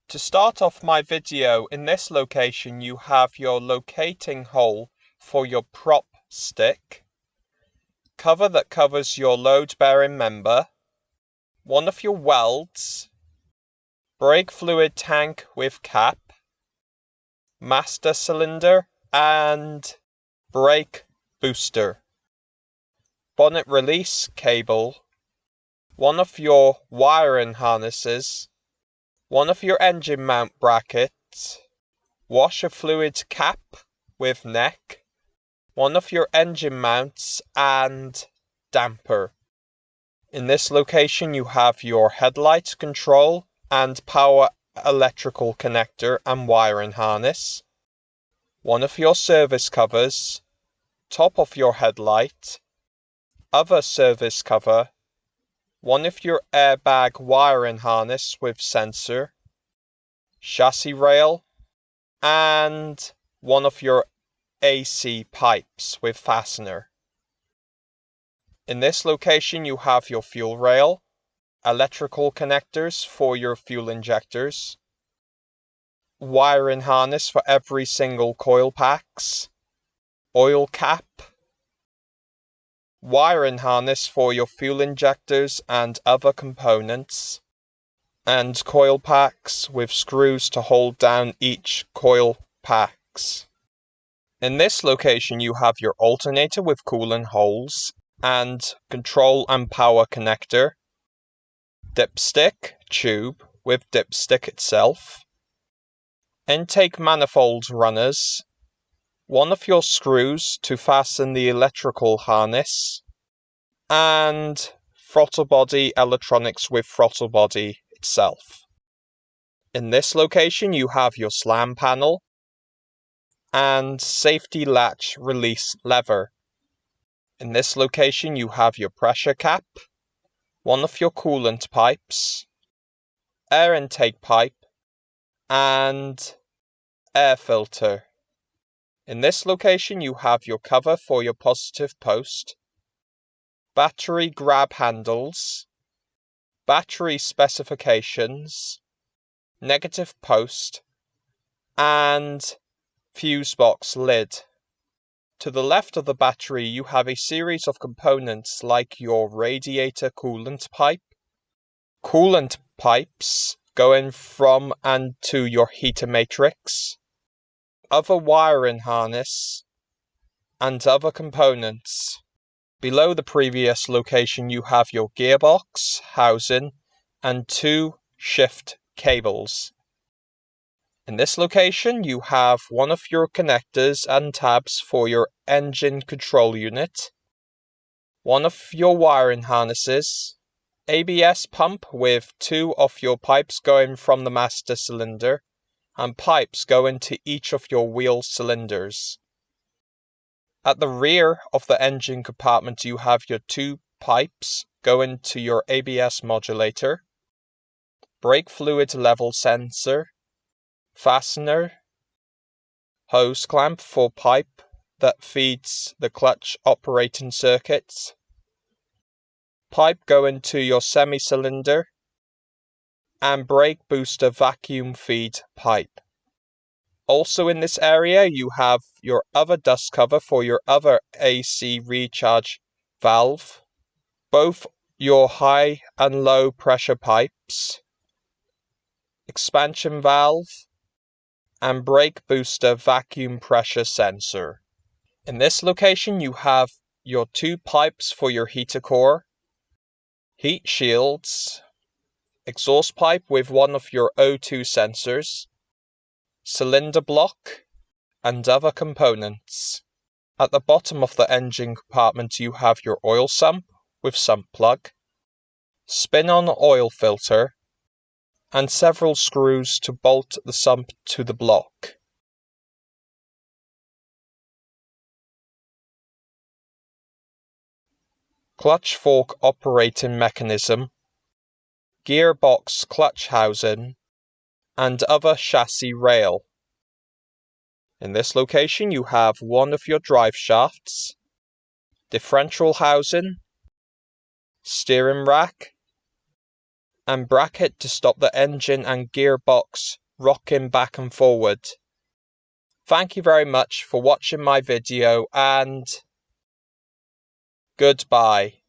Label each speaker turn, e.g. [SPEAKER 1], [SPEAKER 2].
[SPEAKER 1] To start off my video, in this location you have your locating hole for your prop stick, cover that covers your load bearing member, one of your welds, brake fluid tank with cap, master cylinder and brake booster, bonnet release cable, one of your wiring harnesses, one of your engine mount brackets, washer fluid cap with neck, one of your engine mounts and damper. In this location you have your headlight control and power electrical connector and wiring harness, one of your service covers, top of your headlight, other service cover, one of your airbag wiring harness with sensor, chassis rail, and one of your AC pipes with fastener. In this location you have your fuel rail, electrical connectors for your fuel injectors, wiring harness for every single coil packs, oil cap, wiring harness for your fuel injectors and other components, and coil packs with screws to hold down each coil packs. In this location you have your alternator with coolant holes and control and power connector, dipstick tube with dipstick itself, intake manifold runners, one of your screws to fasten the electrical harness, and throttle body electronics with throttle body itself. In this location you have your slam panel and safety latch release lever. In this location you have your pressure cap, one of your coolant pipes, air intake pipe, and air filter. In this location you have your cover for your positive post, battery grab handles, battery specifications, negative post, and fuse box lid. To the left of the battery you have a series of components like your radiator coolant pipe, coolant pipes going from and to your heater matrix, other wiring harness, and other components. Below the previous location you have your gearbox, housing, and 2 shift cables. In this location you have one of your connectors and tabs for your engine control unit, one of your wiring harnesses, ABS pump with 2 of your pipes going from the master cylinder, and pipes going to each of your wheel cylinders. At the rear of the engine compartment you have your 2 pipes going to your ABS modulator, brake fluid level sensor, fastener, hose clamp for pipe that feeds the clutch operating circuits, pipe going to your semi-cylinder, and brake booster vacuum feed pipe. Also in this area you have your other dust cover for your other AC recharge valve, both your high and low pressure pipes, expansion valve, and brake booster vacuum pressure sensor. In this location you have your 2 pipes for your heater core, heat shields, exhaust pipe with one of your O2 sensors, cylinder block, and other components. At the bottom of the engine compartment you have your oil sump with sump plug, spin-on oil filter, and several screws to bolt the sump to the block. Clutch fork operating mechanism, gearbox clutch housing, and other chassis rail. In this location you have one of your drive shafts, differential housing, steering rack, and bracket to stop the engine and gearbox rocking back and forward. Thank you very much for watching my video, and goodbye.